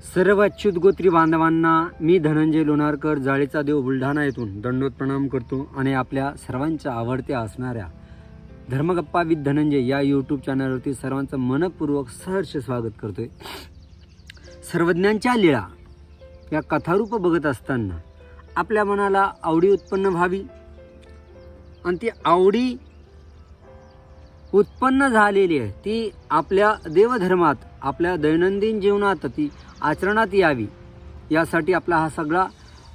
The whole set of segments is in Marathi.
सर्व अच्युत गोत्री बांधवांना मी धनंजय लोणारकर जाळीचा देव बुलढाणा येथून दंडोत प्रणाम करतो आणि आपल्या सर्वांच्या आवडत्या असणाऱ्या धर्मगप्पा विथ धनंजय या यूट्यूब चॅनलवरती सर्वांचं मनपूर्वक सहर्ष स्वागत करतोय। सर्वज्ञांच्या लीळा या कथारूप बघत असताना आपल्या मनाला आवडी उत्पन्न व्हावी आणि ती आवडी उत्पन्न झालेली आहे ती आपल्या देवधर्मात आपल्या दैनंदिन जीवनात ती आचरणात यावी यासाठी आपला हा सगळा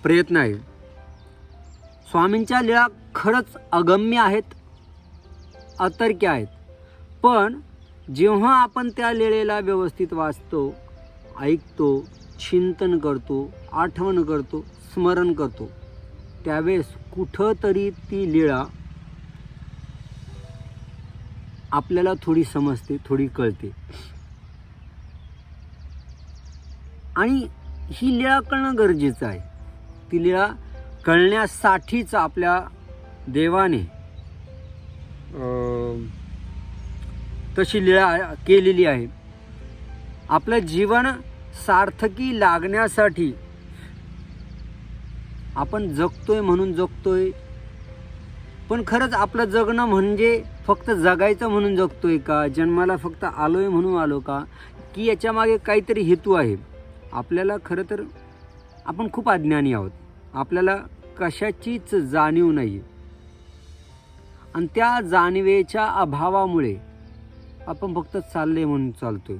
प्रयत्न आहे। स्वामींच्या लीळा खरंच अगम्य आहेत, अतर्क्य आहेत, पण जेव्हा आपण त्या लीळेला व्यवस्थित वाचतो, ऐकतो, चिंतन करतो, आठवण करतो, स्मरण करतो, त्यावेळेस कुठंतरी ती लीळा आपल्याला थोडी समजते, थोडी कळते। आणि ही लीळा कळणं गरजेचं आहे। ती लीळा कळण्यासाठीच आपल्या देवाने तशी लीळा केलेली आहे। आपलं जीवन सार्थकी लागण्यासाठी आपण जगतोय म्हणून जगतोय, पण खरंच आपलं जगणं म्हणजे फक्त जगायचं म्हणून जगतोय का, जन्माला फक्त आलोय म्हणून आलो का, की याच्या मागे काहीतरी हेतू आहे। आपल्याला खरं तर आपण खूप अज्ञानी आहोत, आपल्याला कशाचीच जाणीव नाही आणि त्या जाणीवेच्या अभावामुळे आपण फक्त चालले म्हणून चालतोय।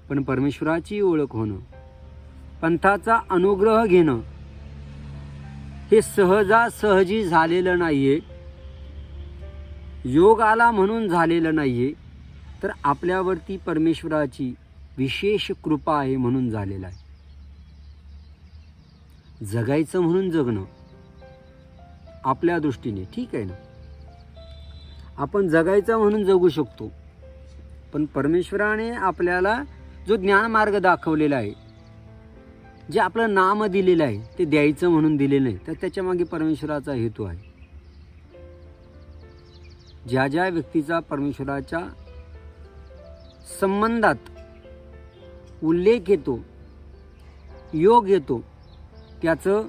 पण परमेश्वराची ओळख होणं, पंथाचा अनुग्रह घेणं हे सहजासहजी झालेलं नाहीये, योग आला म्हणून झालेलं नाहीये, तर आपल्यावरती परमेश्वराची विशेष कृपा आहे म्हणून झालेलं आहे। जगायचं म्हणून जगणं आपल्या दृष्टीने ठीक आहे ना, आपण जगायचं म्हणून जगू शकतो, पण परमेश्वराने आपल्याला जो ज्ञानमार्ग दाखवलेला आहे, जे आपलं नाम दिलेलं आहे ते द्यायचं म्हणून दिलेलं नाही, तर त्याच्या मागे परमेश्वराचा हेतू आहे। ज्या ज्या व्यक्तीचा परमेश्वराच्या संबंधात उल्लेख येतो, योग येतो, त्याचं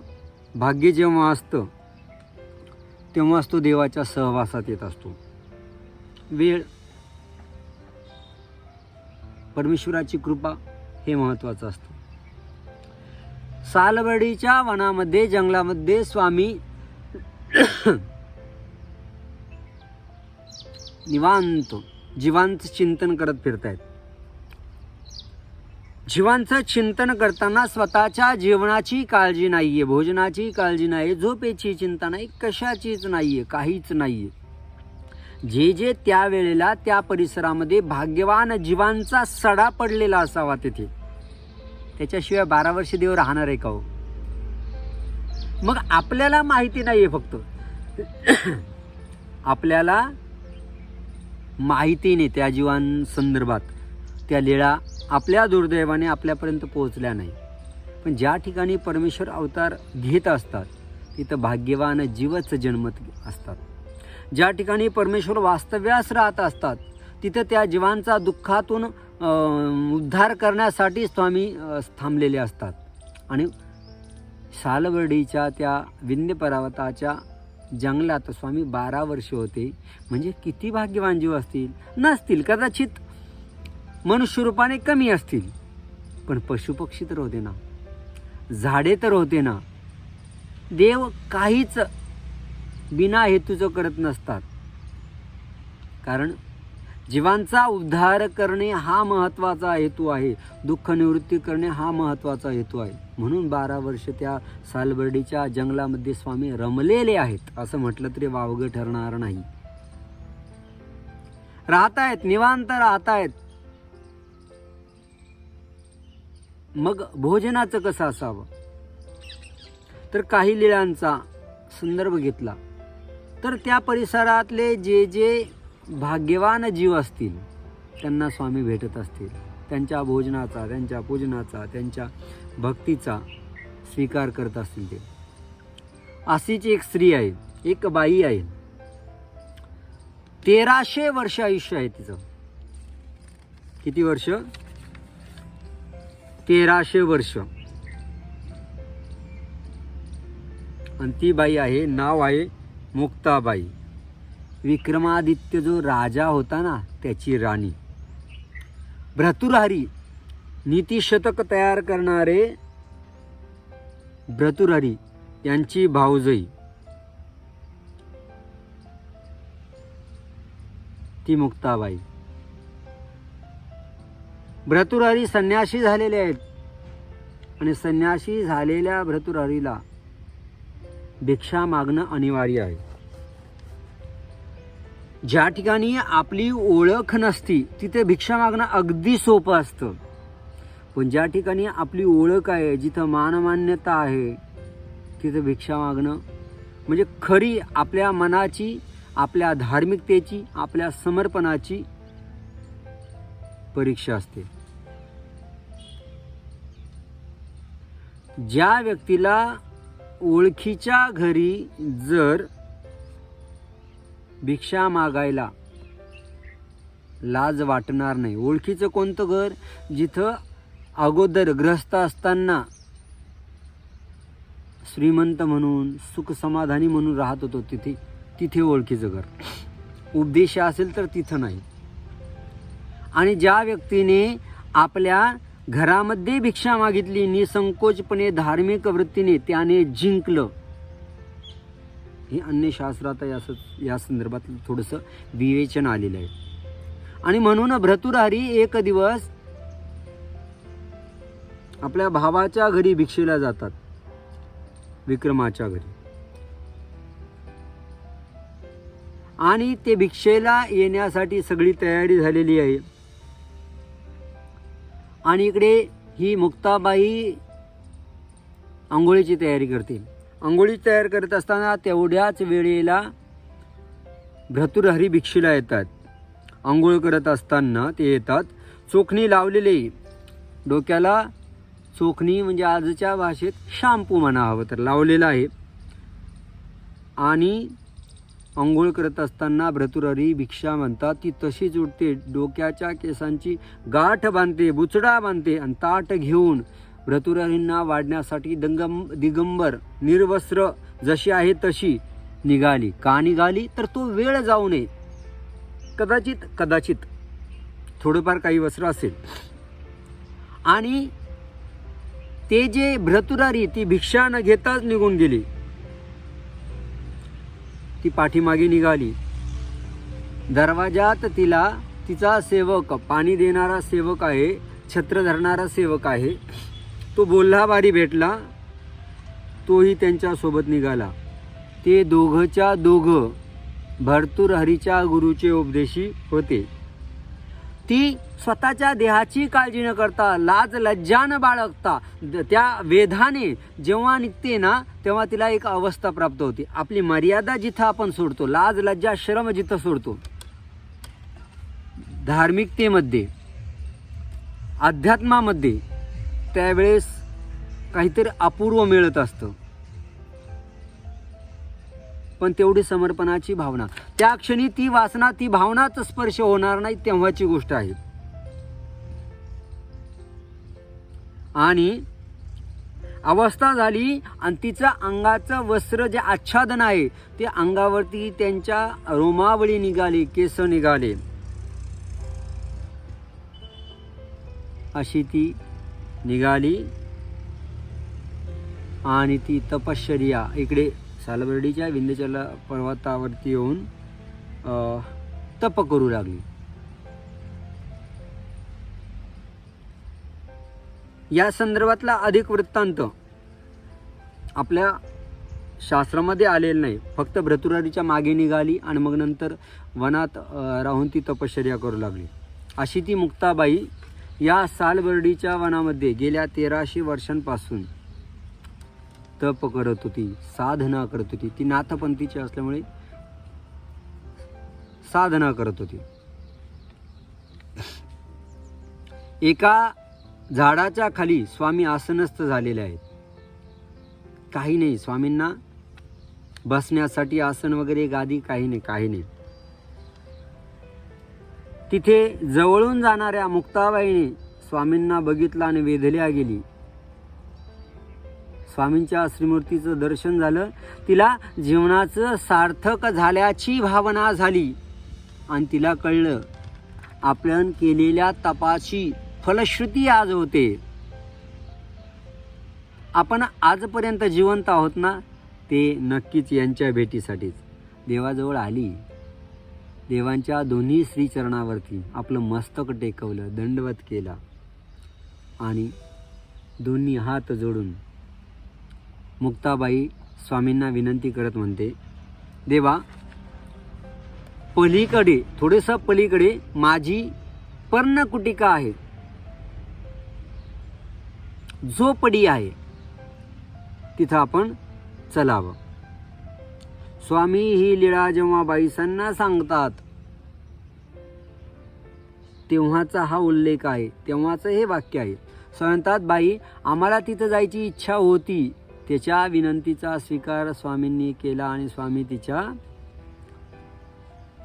भाग्य जेव्हा असतं तेव्हाच तो देवाच्या सहवासात येत असतो। वेळ, परमेश्वराची कृपा हे महत्त्वाचं असतं। सालबर्डीच्या वनामध्ये, जंगलामध्ये स्वामी निवांत जीवांचं चिंतन करत फिरतायत। जीवांचं चिंतन करताना स्वतःच्या जीवनाची काळजी नाहीये, भोजनाची काळजी नाही, झोपेची चिंता नाही, कशाचीच नाहीये, काहीच नाहीये। जे जे त्या वेळेला त्या परिसरामध्ये भाग्यवान जीवांचा सडा पडलेला असावा तिथे, त्याच्याशिवाय 12 वर्ष देव राहणार आहे का हो? मग आपल्याला माहिती नाहीये, फक्त आपल्याला माहिती नाही त्या जीवांसंदर्भात, त्या लीळा आपल्या दुर्दैवाने आपल्यापर्यंत पोहोचल्या नाही। पण ज्या ठिकाणी परमेश्वर अवतार घेत असतात तिथं भाग्यवान जीवच जन्मत असतात। ज्या ठिकाणी परमेश्वर वास्तव्यास राहत असतात तिथं त्या जीवांचा दुःखातून उद्धार करण्यासाठी स्वामी थांबलेले असतात। आणि सालबर्डीच्या त्या विंध्य पर्वताच्या जंगलात स्वामी 12 वर्ष होते, म्हणजे किती भाग्यवान जीव असतील? नसतील, कदाचित मनुष्य रूपाने कमी असतील, पण पशुपक्षी तर होते ना, झाडे तर होते ना। देव काहीच बिना हेतूचं करत नसतात, कारण जीवांचा उद्धार करणे हा महत्त्वाचा हेतू आहे, दुःख निवृत्ती करणे हा महत्त्वाचा हेतू आहे। म्हणून 12 वर्ष त्या सालबर्डीच्या जंगलामध्ये स्वामी रमलेले आहेत असं म्हटलं तरी वावगं ठरणार नाही। राहतायत, निवांत राहतायत। मग भोजनाचं कसं असावं? तर काही लीळांचा संदर्भ घेतला तर त्या परिसरातले जे जे भाग्यवान जीव असतील त्यांना स्वामी भेटत असतील, त्यांच्या भोजनाचा, त्यांच्या पूजनाचा, त्यांच्या भक्तीचा स्वीकार करत असतील। ते अशीच एक स्त्री आहे, एक बाई आहे, 1300 वर्ष आयुष्य आहे तिचं। किती वर्ष? 1300 वर्ष. आणि ती बाई आहे, नाव आहे मुक्ताबाई. विक्रमादित्य जो राजा होता ना, त्याची राणी. भर्तृहरी नीतिशतक तयार करणारे भर्तृहरी यांची भावजई ती मुक्ताबाई. भर्तृहरी संन्यासी झालेले आहेत आणि संन्यासी झालेल्या भर्तृहरीला भिक्षा मागणं अनिवार्य आहे. ज्या ठिकाणी आपली ओळख नसती तिथे भिक्षा मागणं अगदी सोपं असतं. पण ज्या ठिकाणी आपली ओळख आहे, जिथं मानमान्यता आहे, तिथं भिक्षा मागणं म्हणजे खरी आपल्या मनाची, आपल्या धार्मिकतेची, आपल्या समर्पणाची परीक्षा असते. ज्या व्यक्तीला ओळखीच्या घरी जर भिक्षा मागायला लाज वाटणार नाही. ओळखीचं कोणतं घर? जिथं अगोदर ग्रस्त असताना श्रीमंत म्हणून, सुख समाधानी म्हणून राहत होतो, तिथे ओळखीचं घर. उपदेश असेल तर तिथं नाही. आणि ज्या व्यक्तीने आपल्या घरामध्ये भिक्षा मागितली, निसंकोचपणे धार्मिक वृत्तीने त्याने जिंकलं. हे अन्य शास्त्रात या संदर्भात थोडंसं विवेचन आलेलं आहे. आणि म्हणून भर्तृहरी एक दिवस आपल्या भावाच्या घरी भिक्षेला जातात, विक्रमाच्या घरी. आणि ते भिक्षेला येण्यासाठी सगळी तयारी झालेली आहे. आणि इकडे ही मुक्ताबाई आंघोळीची तयारी करते. आंघोळी तयार करत असताना तेवढ्याच वेळेला भर्तृहरी भिक्षेला येतात. आंघोळ करत असताना ते येतात. चोखणी लावलेले, डोक्याला चोखणी म्हणजे आजच्या भाषेत शॅम्पू म्हणा हवं तर लावलेला आहे. आणि आंघोळ करत असताना भर्तृहरी भिक्षा म्हणतात ती तशीच उठते. डोक्याच्या केसांची गाठ बांधते, बुचडा बांधते आणि ताट घेऊन भर्तृहरींना वाढण्यासाठी दिगंबर निर्वस्त्र जशी आहे तशी निघाली. का निघाली? तर तो वेळ जाऊ नये. कदाचित थोडंफार काही वस्त्र असेल. आणि ते जे भर्तृहरी ती भिक्षा न घेताच निघून गेली. ती पाठीमागे निघाली. दरवाजात तिचा सेवक, पाणी देणारा सेवक आहे, छत्र धरणारा सेवक आहे, तो बोल्हाबारी भेटला. तोही त्यांच्यासोबत निघाला. ते दोघच्या दोघं भर्तृहरीच्या गुरुचे उपदेशी होते. ती स्वतःच्या देहाची काळजी न करता, लाज लज्जा न बाळगता, त्या वेधाने जेव्हा निघते ना, तेव्हा तिला एक अवस्था प्राप्त होते. आपली मर्यादा जिथं आपण सोडतो, लाज लज्जा शरम जिथं सोडतो, धार्मिकतेमध्ये, अध्यात्मामध्ये, त्यावेळेस काहीतरी अपूर्व मिळत असतं. पण तेवढी समर्पणाची भावना, त्या क्षणी ती वासना, ती भावनाच स्पर्श होणार नाही, तेव्हाची गोष्ट आहे. आणि अवस्था झाली आणि तिचं अंगाचं वस्त्र जे आच्छादन आहे ते अंगावरती त्यांच्या रोमावळी निघाली, केस निघाले. अशी ती निघाली आणि ती तपश्चर्या इकडे सालबर्डीच्या विंध्याचल पर्वतावरती येऊन तप करू लागली. या संदर्भातला अधिक वृत्तांत आपल्या शास्त्रामध्ये आलेलं नाही. फक्त भर्तृहरीच्या मागे निघाली आणि मग नंतर वनात राहून ती तपश्चर्या करू लागली. अशी ती मुक्ताबाई या सालबर्डीच्या वनामध्ये गेल्या 1300 वर्षांपासून तप करत होती, साधना करत होती. ती नाथपंथीची असल्यामुळे साधना करत होती. एका झाडाच्या खाली स्वामी आसनस्थ झालेले आहेत. काही नाही, स्वामींना बसण्यासाठी आसन वगैरे, गादी काही नाही. तिथे जवळून जाणाऱ्या मुक्ताबाईने स्वामींना बघितलं आणि वेधल्या गेली. स्वामींच्या श्रीमूर्तीचं दर्शन झालं. तिला जीवनाचं सार्थक झाल्याची भावना झाली आणि तिला कळलं आपण केलेल्या तपाची फलश्रुती आज होते. आपण आजपर्यंत जिवंत आहोत ना, ते नक्कीच यांच्या भेटीसाठीच. देवाजवळ आली, देवांच्या दोन्ही श्रीचरणावरती आपलं मस्तक टेकवलं, दंडवत केला आणि दोन्ही हात जोडून मुक्ताबाई स्वामींना विनंती करत म्हणते, देवा, पलीकडे, थोडंसं पलीकडे माझी पर्णकुटिका आहे, झोपडी आहे, तिथं आपण चलावं. स्वामी ही लीळा जेव्हा बाईसांना सांगतात तेव्हाचा हा उल्लेख आहे, तेव्हाचं हे वाक्य आहे. म्हणतात, बाई, आम्हाला तिथं जायची इच्छा होती. त्याच्या विनंतीचा स्वीकार स्वामींनी केला आणि स्वामी तिच्या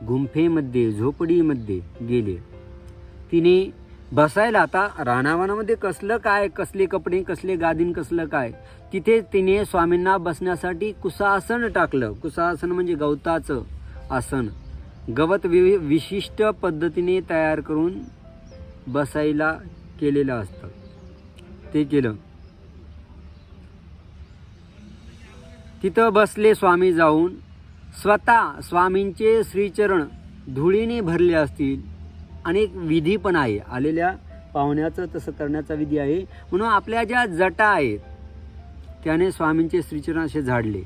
गुंफेमध्ये, झोपडीमध्ये गेले. तिने बसायला, आता रानावनामध्ये कसलं काय, कसले कपडे, कसले गादीन, कसलं काय, तिथे तिने स्वामींना बसण्यासाठी कुशासन टाकलं. कुशासन म्हणजे गवताचं आसन. गवत विशिष्ट पद्धतीने तयार करून बसायला केलेलं असतं, ते केलं. तिथं बसले स्वामी जाऊन. स्वतः स्वामींचे श्रीचरण धुळीने भरले असतील. अनेक विधी पण आहे, आलेल्या पाहुण्याचं तसं करण्याचा विधी आहे. म्हणून आपल्या ज्या जटा आहेत त्याने स्वामींचे श्रीचरण असे झाडले,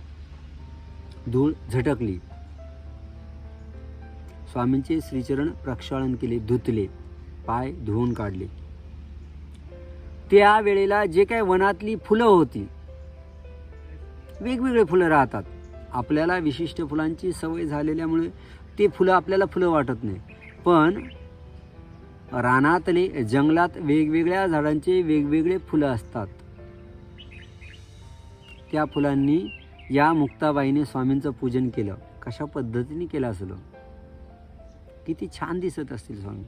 धूळ झटकली. स्वामींचे श्रीचरण प्रक्षालन केले, धुतले, पाय धुवून काढले. त्या वेळेला जे काही वनातली फुलं होती, वेगवेगळे फुलं राहतात. आपल्याला विशिष्ट फुलांची सवय झालेल्यामुळे ते फुलं आपल्याला फुलं वाटत नाही, पण रानातले, जंगलात वेगवेगळ्या झाडांचे वेगवेगळे फुलं असतात. त्या फुलांनी या मुक्ताबाईने स्वामींचं पूजन केलं. कशा पद्धतीने केलं असेल, किती छान दिसत असतील स्वामी.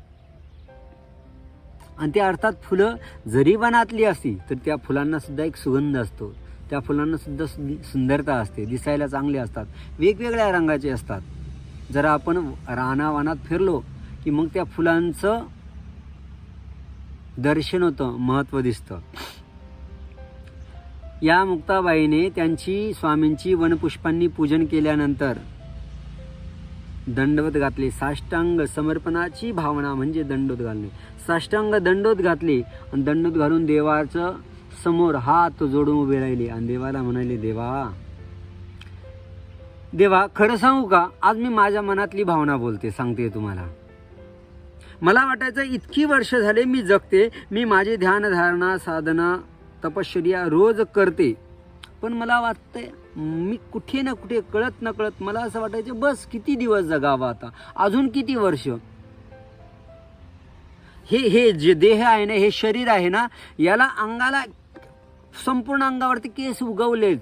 आणि त्या अर्थात फुलं जरी वनातली असती तर त्या फुलांना सुद्धा एक सुगंध असतो, त्या फुलांना सुद्धा सुंदरता असते, दिसायला चांगले असतात, वेगवेगळ्या रंगाचे असतात. जरा आपण रानावनात फिरलो की मग त्या फुलांचं दर्शन होतं, महत्त्व दिसतं. या मुक्ताबाईने त्यांची स्वामींची वनपुष्पांनी पूजन केल्यानंतर दंडवत घातले. साष्टांग समर्पणाची भावना म्हणजे दंडवत घालणे. साष्टांग दंडवत घातले आणि दंडवत घालून देवाचं समोर हात जोडून उभे राहिले आणि देवाला म्हणाले, देवा, खरं सांगू का, आज मी माझ्या मनातली भावना बोलते, सांगते तुम्हाला. मला वाटायचं इतकी वर्ष झाले मी जगते, मी माझे ध्यान, धारणा, साधना, तपश्चर्या रोज करते, पण मला वाटतंय मी कुठे ना कुठे कळत न कळत मला असं वाटायचं, बस किती दिवस जगावं आता, अजून किती वर्ष. हे जे देह आहे ना, हे शरीर आहे ना, याला अंगाला, संपूर्ण अंगावरती केस उगवलेत.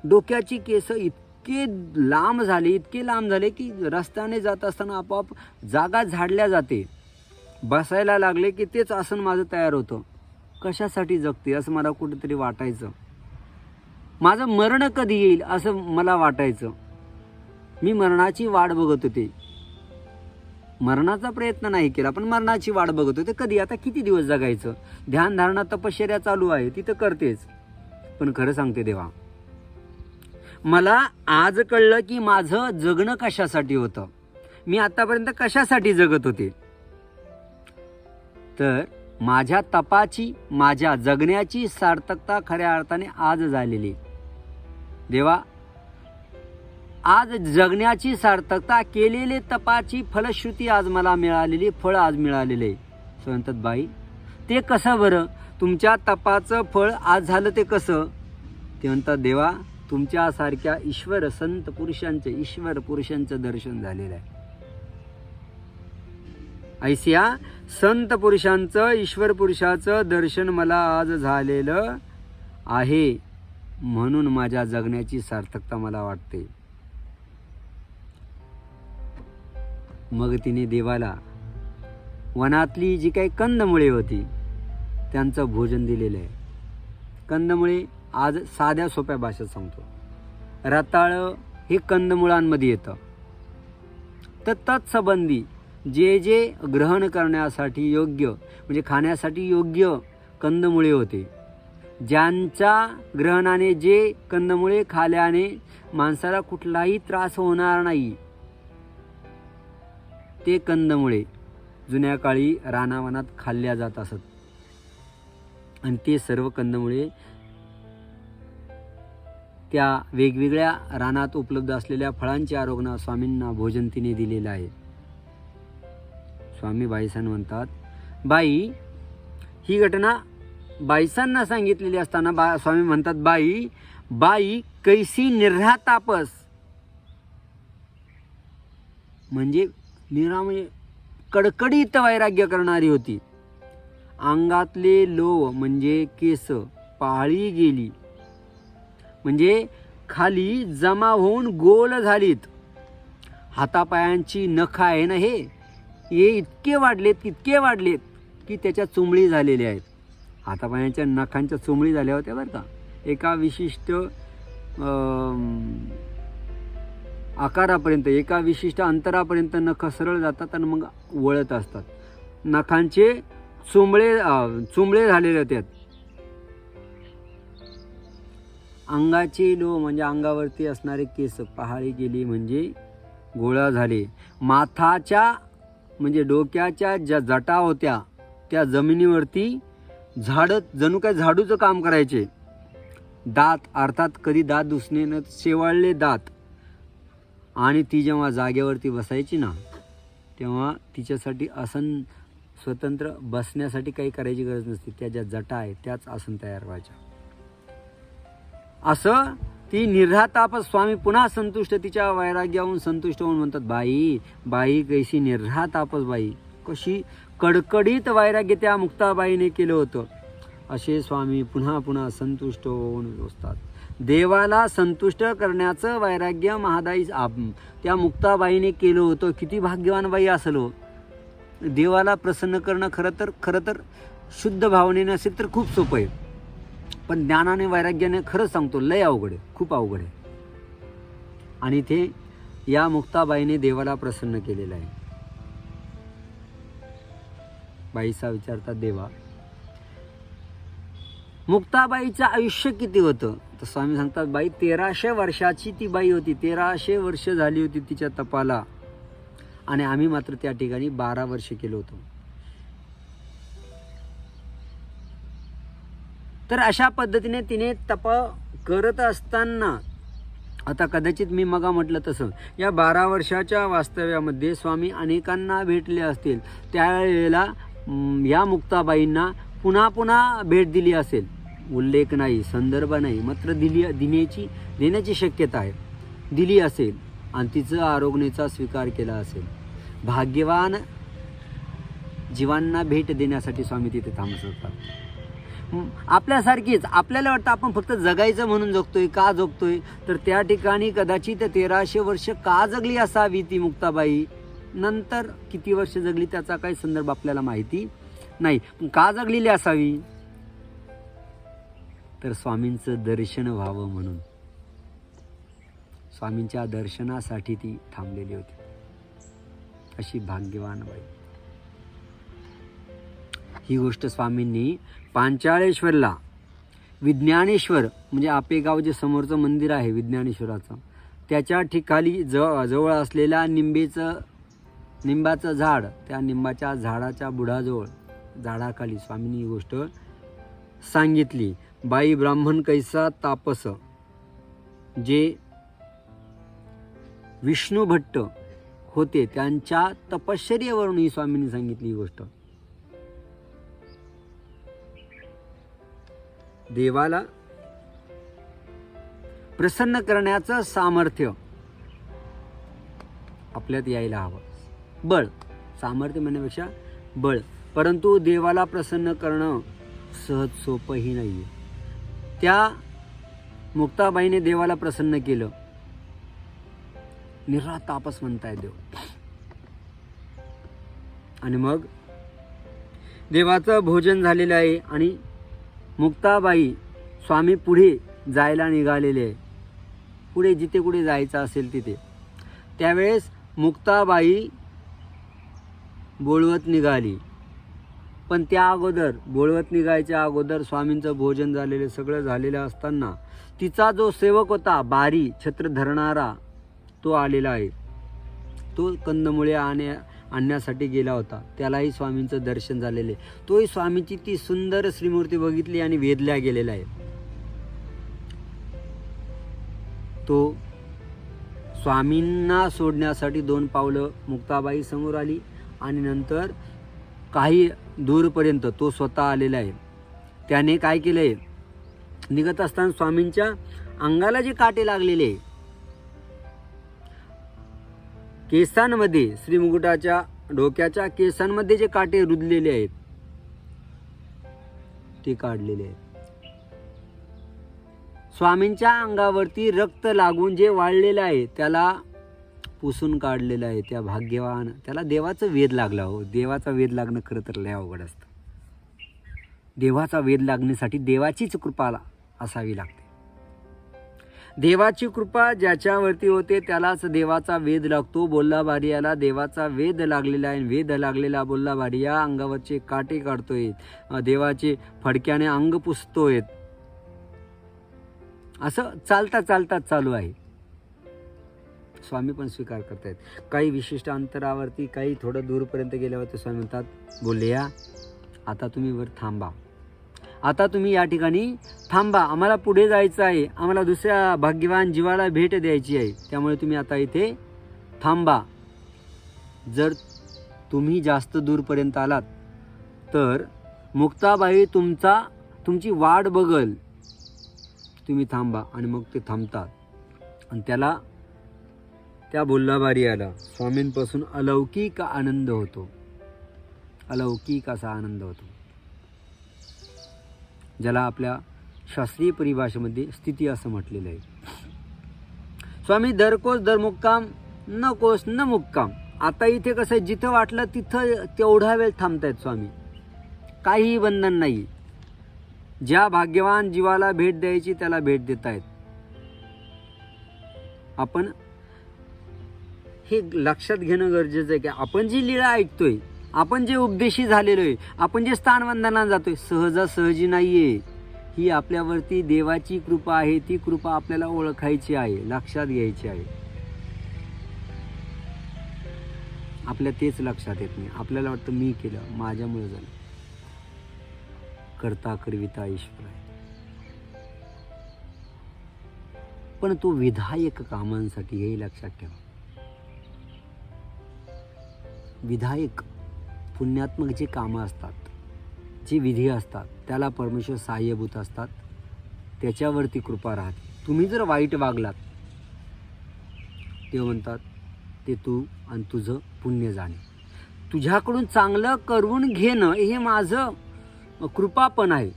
डोक्याची केस इतके लांब झाले की रस्त्याने जात असताना आपोआप जागा झाडल्या जाते. बसायला लागले की तेच आसन माझं तयार होतं. कशासाठी जगते असं मला कुठेतरी वाटायचं. माझं मरण कधी येईल असं मला वाटायचं. मी मरणाची वाट बघत होते. मरणाचा प्रयत्न नाही केला, पण मरणाची वाट बघत होते. कधी, आता किती दिवस जगायचं. ध्यान, धारणा, तपश्चर्या चालू आहे, तिथं करतेच. पण खरं सांगते देवा, मला आज कळलं की माझं जगणं कशासाठी होतं, मी आतापर्यंत कशासाठी जगत होते. तर माझ्या तपाची, माझ्या जगण्याची सार्थकता खऱ्या अर्थाने आज झालेली. देवा, आज जगण्याची सार्थकता, केलेले तपाची फलश्रुती आज मला मिळालेली, फळ आज मिळालेले. म्हणतात, बाई, ते कसं बरं, तुमच्या तपाचं फळ आज झालं ते कसं. ते म्हणतात, देवा, तुमच्यासारख्या ईश्वर संत पुरुषांचे, ईश्वर पुरुषांचं दर्शन झालेलं आहे. ऐसिया संत पुरुषांचं, ईश्वर पुरुषाचं दर्शन मला आज झालेलं आहे, म्हणून माझ्या जगण्याची सार्थकता मला वाटते. मग तिने देवाला वनातली जी काही कंदमुळे होती त्यांचं भोजन दिलेलं आहे. कंदमुळे आज साध्या सोप्या भाषेत सांगतो, रताळं हे कंदमुळांमध्ये येतं. तर तत्संबंधी जे जे ग्रहण करण्यासाठी योग्य म्हणजे खाण्यासाठी योग्य कंदमुळे होते, ज्यांच्या ग्रहणाने जे कंदमुळे खाल्याने माणसाला कुठलाही त्रास होणार नाही, ते कंदमुळे जुन्या काळी रानावनात खाल्ल्या जात असत. आणि ते सर्व कंदमुळे त्या वेगवेगळ्या रानात उपलब्ध असलेल्या फळांचे आरोग्य स्वामींना भोजन तिने दिलेलं आहे. स्वामी बाईसांना म्हणतात, बाई ही घटना बाईसांना सांगितलेली असताना स्वामी म्हणतात, बाई बाई कैसी निर्हा तापस, म्हणजे म्हणजे कडकडीत वैराग्य करणारी होती. अंगातले लोह म्हणजे केस पाळी गेली, म्हणजे खाली जमा होऊन गोल झालीत. हातापायांची नख आहे ना, हे इतके वाढलेत की त्याच्या चुंबळी झालेल्या आहेत. हातापायांच्या नखांच्या चुंबळी झाल्या होत्या बरं का. एका विशिष्ट आकारापर्यंत, एका विशिष्ट अंतरापर्यंत नख सरळ जातात आणि मग वळत असतात. नखांचे चुंबळे झालेले होते. अंगाचे लोह म्हणजे अंगावरती असणारे केस पहाळी गेली म्हणजे गोळा झाले. माथाच्या म्हणजे डोक्याच्या ज्या जटा होत्या त्या जमिनीवरती झाडत जणू काय झाडूचं काम करायचे. दात अर्थात कधी दात दुसणे शेवाळले दात. आणि ती जेव्हा जागेवरती बसायची ना, तेव्हा तिच्यासाठी आसन स्वतंत्र बसण्यासाठी काही करायची गरज नसते. त्या ज्या जटा आहेत त्याच आसन तयार व्हायच्या. असं ती निर्हा तापस. स्वामी पुन्हा संतुष्ट, तिच्या वैराग्याहून संतुष्ट होऊन म्हणतात, बाई बाई कैसी निर्हा तापस, बाई कशी कडकडीत वैराग्य त्या मुक्ताबाईने केलं होतं. असे स्वामी पुन्हा पुन्हा संतुष्ट होऊन बसतात. देवाला संतुष्ट करण्याचं वैराग्य महादाई त्या मुक्ताबाईने केलं होतं. किती भाग्यवान बाई असेल हो. देवाला प्रसन्न करणं खरं तर शुद्ध भावनेने असेल तर खूप सोपं आहे, पण ज्ञानाने वैराग्याने खरंच सांगतो लय अवघड आहे, खूप अवघड आहे. आणि ते या मुक्ताबाईने देवाला प्रसन्न केलेलं आहे. बाईसा विचारतात, देवा मुक्ताबाईचं आयुष्य किती होतं? तर स्वामी सांगतात, बाई 1300 वर्षाची ती बाई होती. 1300 वर्ष झाली होती तिच्या तपाला, आणि आम्ही मात्र त्या ठिकाणी 12 वर्ष केलं होतं. तर अशा पद्धतीने तिने तप करत असताना, आता कदाचित मी मगा म्हटलं तसं, या 12 वर्षाच्या वास्तव्यामध्ये स्वामी अनेकांना भेटले असतील. त्यावेळेला या मुक्ताबाईंना पुन्हा पुन्हा भेट दिली असेल. उल्लेख नाही, संदर्भ नाही, मात्र देण्याची शक्यता आहे. दिली असेल आणि तिचं आरोग्याचा स्वीकार केला असेल. भाग्यवान जीवांना भेट देण्यासाठी स्वामी तिथे थांबत असतात. आपल्यासारखीच आपल्याला वाटतं आपण फक्त जगायचं म्हणून जगतोय. का जगतोय? तर त्या ठिकाणी कदाचित 1300 वर्ष का जगली असावी ती मुक्ताबाई. नंतर किती वर्ष जगली त्याचा काही संदर्भ आपल्याला माहिती नाही, पण का जगलेली असावी? तर स्वामींचं दर्शन व्हावं म्हणून. स्वामींच्या दर्शनासाठी ती थांबलेली होती. अशी भाग्यवान बाई. ही गोष्ट स्वामींनी पांचाळेश्वरला विज्ञानेश्वर म्हणजे आपेगाव जे समोरचं मंदिर आहे विज्ञानेश्वराचं, त्याच्या ठिकाणी जवळ असलेल्या निंबाचं झाड, त्या निंबाच्या झाडाच्या बुडाजवळ झाडाखाली स्वामींनी ही गोष्ट सांगितली. बाई ब्राह्मण कैसा तापस, जे विष्णू भट्ट होते त्यांच्या तपश्चर्येवरून ही स्वामींनी सांगितली ही गोष्ट. देवाला प्रसन्न करण्याचं सामर्थ्य आपल्यात यायला हवं. बळ, सामर्थ्य म्हणण्यापेक्षा बळ. परंतु देवाला प्रसन्न करणं सहज सोपंही नाही आहे. त्या मुक्ताबाईने देवाला प्रसन्न केलं. निर्हा तापस म्हणताय देव. आणि मग देवाचं भोजन झालेलं आहे आणि मुक्ताबाई स्वामी पुढे जायला निघालेले आहे. पुढे जिथे कुठे जायचं असेल तिथे. त्यावेळेस मुक्ताबाई बोळवत निघाली. पण त्या अगोदर, बोळवत निघायच्या अगोदर स्वामींचं भोजन झालेलं सगळं झालेलं असताना तिचा जो सेवक होता बारी छत्र धरणारा तो आलेला आहे. तो कंदमुळे आणण्यासाठी गेला होता. त्यालाही स्वामींचं दर्शन झालेले. तोही स्वामीची ती सुंदर श्रीमूर्ती बघितली आणि वेधल्या गेलेला आहे. तो स्वामींना सोडण्यासाठी 2 पावलं मुक्ताबाई समोर आली आणि नंतर काही दूरपर्यंत तो स्वतः आलेला आहे. त्याने काय केलं आहे, निघत असताना स्वामींच्या अंगाला जे काटे लागलेले केसांमध्ये, श्रीमुकुटाच्या डोक्याच्या केसांमध्ये जे काटे रुजलेले आहेत ते काढलेले आहेत. स्वामींच्या अंगावरती रक्त लागून जे वाळलेलं आहे त्याला पुसून काढलेलं आहे. त्या भाग्यवान, त्याला देवाचा वेध लागला. हो, देवाचा वेध लागणं खरं तर लय अवघड असतं. देवाचा वेध लागण्यासाठी देवाचीच कृपा असावी लागते. देवाची कृपा ज्याच्यावरती होते त्यालाच देवाचा वेध लागतो. बोल्लाबारियाला देवाचा वेध लागलेला आहे. वेध लागलेला बोल्लाबारिया अंगावरचे काटे काढतोय, देवाचे फडक्याने अंग पुसतोय. असं चालता चालता चालू आहे. स्वामी पण स्वीकार करतायत. काही विशिष्ट अंतरावरती, काही थोडं दूरपर्यंत गेल्यावरती स्वामी म्हणतात, बोलले या आता तुम्ही वर थांबा, आता तुम्ही या ठिकाणी थांबा, आम्हाला पुढे जायचं आहे, आम्हाला दुसऱ्या भाग्यवान जीवाला भेट द्यायची आहे, त्यामुळे तुम्ही आता इथे थांबा. जर तुम्ही जास्त दूरपर्यंत आलात तर मुक्ताबाई तुमची वाट बघल, तुम्ही थांबा. आणि मग ते थांबतात आणि त्या बोल्लाबारियाला स्वामींपासून अलौकिक आनंद होतो. अलौकिक असा आनंद होतो, ज्याला आपल्या शास्त्रीय परिभाषेमध्ये स्थिती असं म्हटलेलं आहे. स्वामी दरकोस दर मुक्काम न कोस न मुक्काम. आता इथे कसं जिथं वाटलं तिथं तेवढा वेळ थांबतायत स्वामी, काहीही बंधन नाही. ज्या भाग्यवान जीवाला भेट द्यायची त्याला भेट देत आहेत. आपण हे लक्षात घेणं गरजेचं आहे की आपण जी लीळा ऐकतोय, आपण जे उपदेशी झालेलो आहे, आपण जे स्थानवंदना जातोय, सहजासहजी नाहीये. ही आपल्यावरती देवाची कृपा आहे. ती कृपा आपल्याला ओळखायची आहे, लक्षात घ्यायची आहे. आपल्या तेच लक्षात येत नाही. आपल्याला वाटतं मी केलं, माझ्यामुळे झालं. करता करविता ईश्वर आहे. पण तो विधायक कामांसाठी, हे लक्षात ठेवा. विधायक पुण्यात्मक जे कामं असतात, जे विधी असतात, त्याला परमेश्वर सहाय्यभूत असतात. त्याच्यावरती कृपा राहते. तुम्ही जर वाईट वागलात ते म्हणतात ते तू आणि तुझं पुण्य जाणे. तुझ्याकडून चांगलं करून घेणं हे माझं कृपा पण आहे,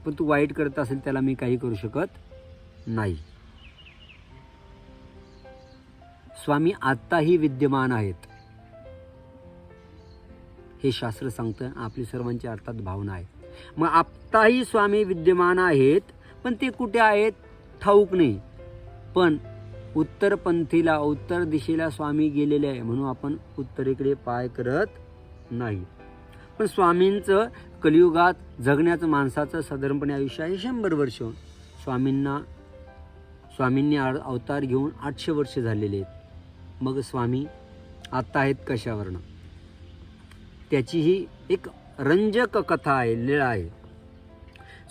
पण तू वाईट करत असेल त्याला मी काही करू शकत नाही. स्वामी आत्ताही विद्यमान आहेत, हे शास्त्र सांगतं. आपली सर्वांची अर्थात भावना आहे. मग आत्ताही स्वामी विद्यमान आहेत, पण ते कुठे आहेत ठाऊक नाही. पण उत्तरपंथीला, उत्तर दिशेला स्वामी गेलेले आहे, म्हणून आपण उत्तरेकडे पाय करत नाही. पण स्वामींचं कलियुगात जगण्याचं माणसाचं साधारणपणे आयुष्य आहे 100 वर्ष. स्वामींनी अवतार घेऊन 800 वर्ष झालेले आहेत. मग स्वामी आत्ता आहेत कशावरनं, त्याची ही एक रंजक कथा आहे, लीळा आहे.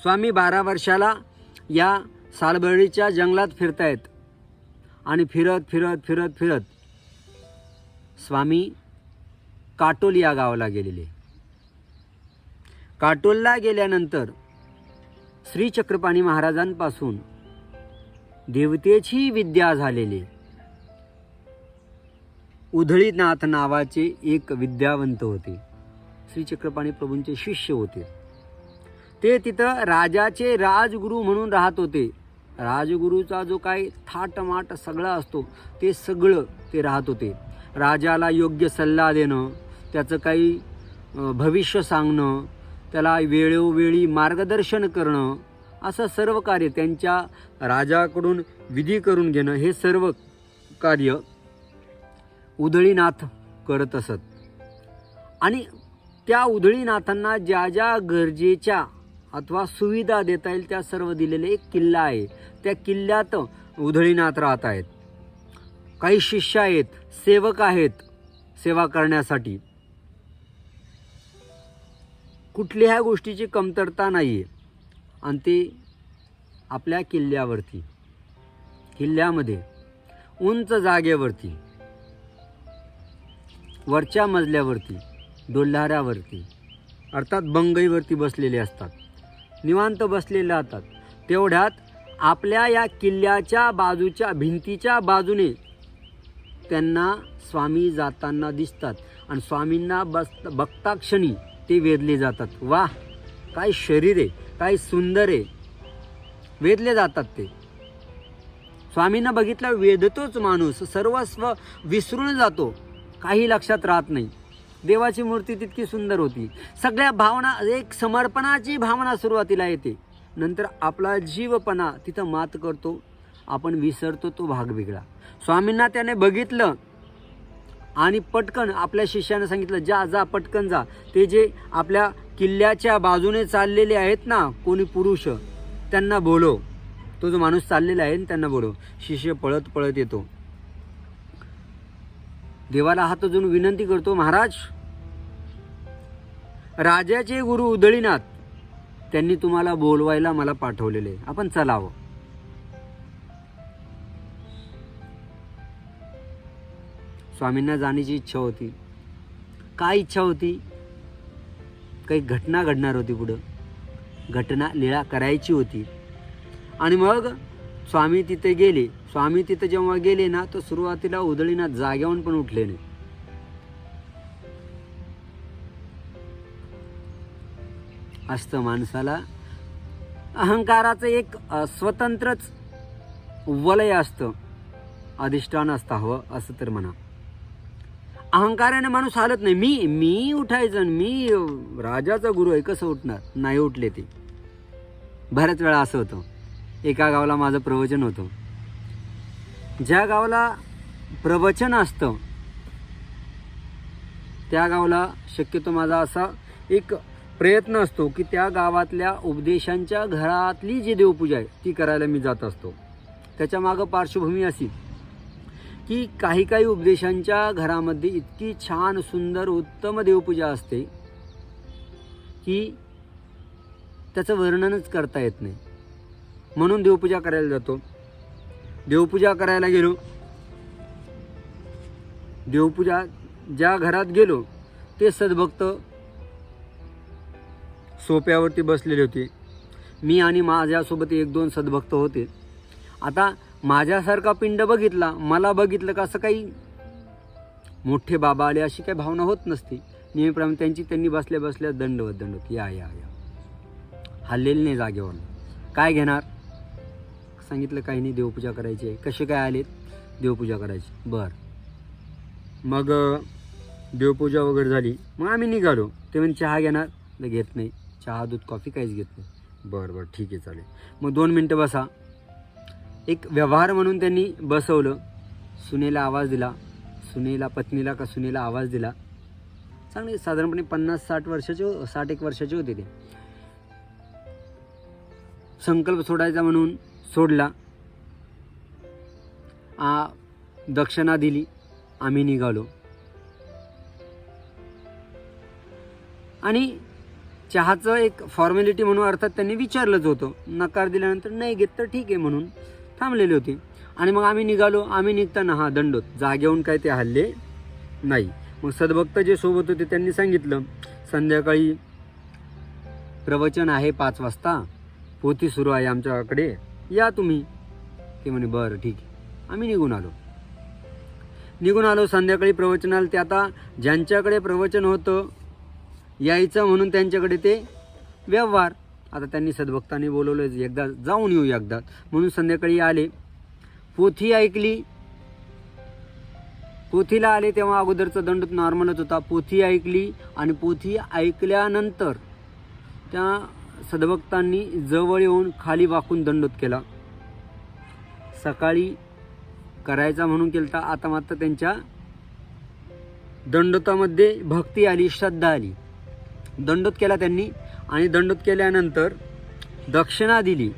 स्वामी 12 वर्षाला या सालबर्डीच्या जंगलात फिरतायत आणि फिरत फिरत फिरत फिरत स्वामी काटोल या गावाला गेलेले. काटोलला गेल्यानंतर श्री चक्रपाणी महाराजांपासून देवतेची विद्या झालेले उधळीनाथ नावाचे एक विद्यावंत होते. श्री चक्रपाणी प्रभूंचे शिष्य होते. ते तिथं राजाचे राजगुरू म्हणून राहत होते. राजगुरूचा जो काही थाटमाट सगळा असतो ते सगळं ते राहत होते. राजाला योग्य सल्ला देणं, त्याचं काही भविष्य सांगणं, त्याला वेळोवेळी मार्गदर्शन करणं, असं सर्व कार्य त्यांच्या राजाकडून विधी करून घेणं, हे सर्व कार्य उदळीनाथ करत असत. आणि त्या उदळीनाथांना ज्या ज्या गरजेच्या अथवा सुविधा देता येईल त्या सर्व दिलेले एक किल्ला आहे. त्या किल्ल्यात उदळीनाथ राहत आहेत. काही शिष्य आहेत, सेवक आहेत सेवा करण्यासाठी. कुठल्याही गोष्टीची कमतरता नाही आहे. आणि ते आपल्या किल्ल्यामध्ये उंच जागेवरती, वरच्या मजल्यावरती, डोल्हाऱ्यावरती अर्थात बंगईवरती बसलेले असतात. निवांत बसलेले असतात. तेवढ्यात आपल्या या किल्ल्याच्या बाजूच्या भिंतीच्या बाजूने त्यांना स्वामी जाताना दिसतात. आणि स्वामींना बघताक्षणी ते वेधले जातात. वाह, काय शरीर आहे, काय सुंदर आहे. वेधले जातात ते. स्वामींना बघितला वेधतोच माणूस, सर्वस्व विसरून जातो, काही लक्षात राहत नाही. देवाची मूर्ती तितकी सुंदर होती. सगळ्या भावना, एक समर्पणाची भावना सुरुवातीला येते. नंतर आपला जीवपणा तिथं मात करतो. आपण विसरतो तो भाग वेगळा. स्वामींना त्याने बघितलं आणि पटकन आपल्या शिष्याने सांगितलं, जा जा पटकन जा. ते जे आपल्या किल्ल्याच्या बाजूने चाललेले आहेत ना कोणी पुरुष, त्यांना बोलव. तो जो माणूस चाललेला आहे त्यांना बोलव. शिष्य पळत पळत येतो. देवाला हात जोडून विनंती करतो, महाराज, राजाचे गुरु उदळीनाथ त्यांनी तुम्हाला बोलवायला मला पाठवलेले, आपण चलावं. स्वामींना जाण्याची इच्छा होती. काय इच्छा होती? काही घटना घडणार होती पुढं, घटना लीळा करायची होती. आणि मग स्वामी तिथे गेले. स्वामी तिथे जेव्हा गेले ना, तर सुरुवातीला उदळीनाथ जाग्यावरून पण उठले नाही. असतं माणसाला अहंकाराचं एक स्वतंत्रच वलय असतं, अधिष्ठान असतं हवं असं तर म्हणा. अहंकाराने माणूस हालत नाही. मी उठायचं, मी राजाचा गुरु आहे, कसं उठणार? नाही उठले ते. बऱ्याच वेळा असं होतं. एका गावाला माझं प्रवचन होतं. ज्या गावाला प्रवचन असतं त्या गावाला शक्यतो माझा असा एक प्रयत्न असतो की त्या गावातल्या उपदेशांच्या घरातली जी देवपूजा आहे ती करायला मी जात असतो. त्याच्या मागं पार्श्वभूमी अशी की काही उपदेशांच्या घरामध्ये इतकी छान सुंदर उत्तम देवपूजा असते की त्याचं वर्णनच करता येत नाही. म्हणून देवपूजा करायला जातो. देवपूजा करायला गेलो. देवपूजा ज्या घरात गेलो ते सद्भक्त सोप्यावरती बसलेले होते. मी आणि माझ्यासोबत 1-2 सद्भक्त होते. आता माझ्यासारखा पिंड बघितला, मला बघितलं का असं काही मोठे बाबा आले अशी काही भावना होत नसते. नेहमीप्रमाणे त्यांनी बसल्या दंडवत या हल्लेले नाही जागेवर. काय घेणार? सांगितलं काही नाही, देवपूजा करायची आहे. कसे काय आलेत? देवपूजा करायची. बरं. मग देवपूजा वगैरे झाली. मग आम्ही निघालो. ते म्हणजे चहा घेणार? घेत नाही. चहा दूध कॉफी काहीच घेत नाही. बरं ठीक आहे चालेल. मग 2 मिनटं बसा. एक व्यवहार म्हणून त्यांनी बसवलं. सुनेला आवाज दिला. पत्नीला का सुनेला आवाज दिला. चांगले साधारणपणे 50-60 वर्षाचे, 61 वर्षाचे होते ते. संकल्प सोडायचा म्हणून सोडला. दक्षिणा दिली. आम्ही निघालो. आणि चहाचं एक फॉर्मॅलिटी म्हणून अर्थात त्यांनी विचारलंच होतं. नकार दिल्यानंतर नाही घेत तर ठीक आहे म्हणून थांबलेले होते. आणि मग आम्ही निघालो. आम्ही निघताना दंडोत जागेहून काय ते हल्ले नाही. मग सद्भक्त जे सोबत होते त्यांनी सांगितलं, संध्याकाळी प्रवचन आहे 5 वाजता, पोथी सुरू आहे आमच्याकडे, या तुम्ही. ते म्हणे बरं ठीक आहे. आम्ही निघून आलो. संध्याकाळी प्रवचनाला ते आता ज्यांच्याकडे प्रवचन होतं यायचं म्हणून त्यांच्याकडे ते व्यवहार. आता त्यांनी सद्भक्तांनी बोलवलं, एकदा जाऊन येऊ एकदा म्हणून संध्याकाळी आले. पोथी ऐकली. पोथीला आले तेव्हा अगोदरचा दंडोत नॉर्मलच होता. पोथी ऐकली आणि पोथी ऐकल्यानंतर त्या सद्भक्तांनी जवळ येऊन खाली वाकून दंडोत केला. सकाळी करायचा म्हणून केलता, आता मात्र त्यांच्या दंडोतामध्ये भक्ती आली, श्रद्धा आली. दंडोत केला त्यांनी आणि दंडोत केल्यानंतर दक्षिणा दिली,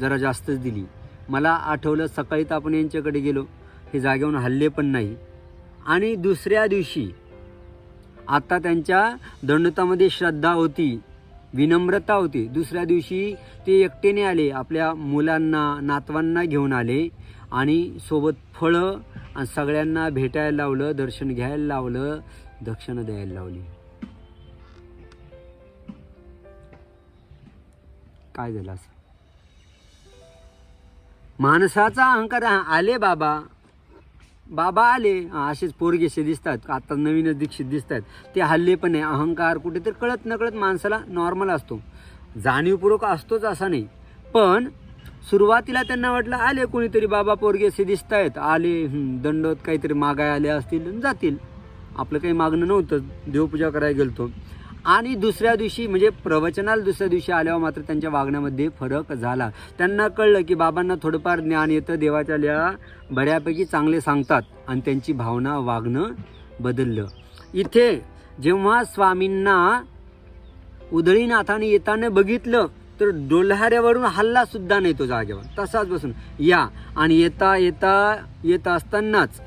जरा जास्तच दिली. मला आठवलं सकाळी तर आपण यांच्याकडे गेलो, हे जागेवरून हल्ले पण नाही. आणि दुसऱ्या दिवशी आता त्यांच्या दंडोतामध्ये श्रद्धा होती, विनम्रता होती. दुसऱ्या दिवशी ते एकटेने आले, आपल्या मुलांना नातवांना घेऊन आले आणि सोबत फळं आणि सगळ्यांना भेटायला लावलं, दर्शन घ्यायला लावलं, दक्षिणा द्यायला लावली. काय झालं असं? माणसाचा अहंकार. आले बाबा, बाबा आले, असेच पोरगेसे दिसतात, आता नवीनच दीक्षित दिसत आहेत, ते हल्ले पण आहे. अहंकार कुठेतरी कळत नकळत माणसाला नॉर्मल असतो, जाणीवपूर्वक असतोच असा नाही. पण सुरुवातीला त्यांना वाटलं आले कोणीतरी बाबा पोरगेसे दिसत आहेत, आले दंडोत काहीतरी मागाय आले असतील, जातील. आपलं काही मागणं नव्हतं, देवपूजा करायला गेलतो. आणि दुसऱ्या दिवशी म्हणजे प्रवचनाला दुसऱ्या दिवशी आल्यावर मात्र त्यांच्या वागण्यामध्ये फरक झाला. त्यांना कळलं की बाबांना थोडंफार ज्ञान येतं, देवाच्या लीळा बऱ्यापैकी चांगले सांगतात आणि त्यांची भावना, वागणं बदललं. इथे जेव्हा स्वामींना उधळीनाथाने येताना बघितलं तर डोल्हाऱ्यावरून हल्ला सुद्धा नाही तो जागेवर, तसाच बसून या. आणि येत असतानाच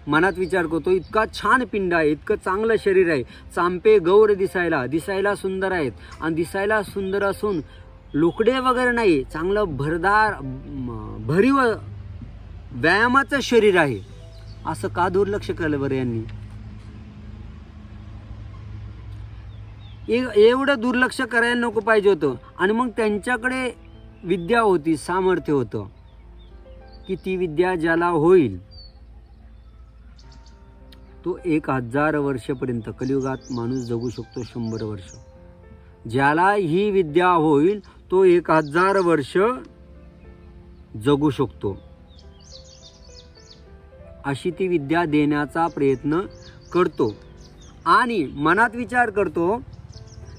मनात विचार करतो, इतका छान पिंड आहे, इतकं चांगलं शरीर आहे, चांपे गौर दिसायला सुंदर आहेत आणि दिसायला सुंदर असून लोकडे वगैरे नाही, चांगलं भरदार भरीव व्यायामाचं शरीर आहे. असं का दुर्लक्ष केलं बरं यांनी? एवढं दुर्लक्ष करायला नको पाहिजे होतं. आणि मग त्यांच्याकडे विद्या होती, सामर्थ्य होतं की ती विद्या ज्याला होईल तो 1000 वर्षपर्यंत, कलियुगात माणूस जगू शकतो 100 वर्ष. ज्याला ही विद्या होईल तो 1000 वर्ष जगू शकतो, अशी ती विद्या देण्याचा प्रयत्न करतो. आणि मनात विचार करतो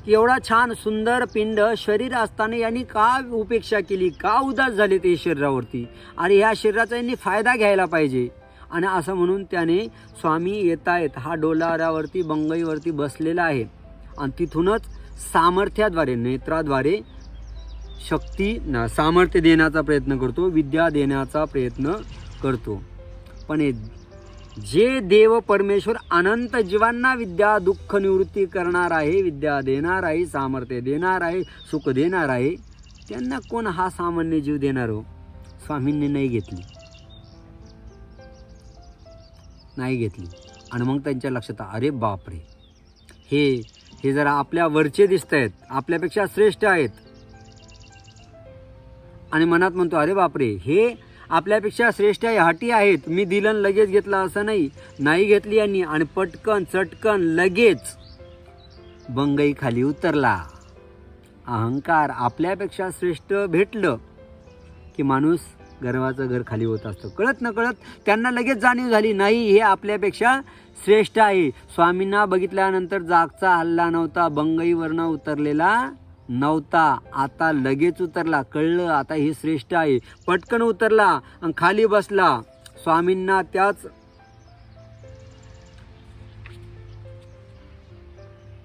की एवढा छान सुंदर पिंड शरीर असताना यांनी का उपेक्षा केली, का उदास झाले ते शरीरावरती, आणि ह्या शरीराचा यांनी फायदा घ्यायला पाहिजे. आणि असं म्हणून त्याने स्वामी येतायत हा डोलारावरती बंगईवरती बसलेला आहे आणि तिथूनच सामर्थ्याद्वारे, नेत्राद्वारे शक्ती सामर्थ्य देण्याचा प्रयत्न करतो, विद्या देण्याचा प्रयत्न करतो. पण जे देव परमेश्वर अनंत जीवांना विद्या दुःख निवृत्ती करणार आहे, विद्या देणार आहे, सामर्थ्य देणार आहे, सुख देणार आहे, त्यांना कोण हा सामान्य जीव देणार हो? स्वामींनी नाही घेतली. आणि मग त्यांच्या लक्षात अरे बापरे, हे जरा आपल्या वरचे दिसत आहेत, आपल्यापेक्षा श्रेष्ठ आहेत. आणि मनात म्हणतो अरे बापरे, हे आपल्यापेक्षा श्रेष्ठ आहे, हटी आहेत, मी दिलन लगेच घेतला असं नाही घेतली यांनी. आणि पटकन चटकन लगेच बंगई खाली उतरला. अहंकार, आपल्यापेक्षा श्रेष्ठ भेटलं की माणूस गर्वाचं घर खाली होत असतं. कळत न कळत त्यांना लगेच जाणीव झाली, नाही हे आपल्यापेक्षा श्रेष्ठ आहे. स्वामींना बघितल्यानंतर जागचा हल्ला नव्हता, बंगईवरनं उतरलेला नव्हता, आता लगेच उतरला. कळलं आता हे श्रेष्ठ आहे, पटकन उतरला आणि खाली बसला. स्वामींना त्याच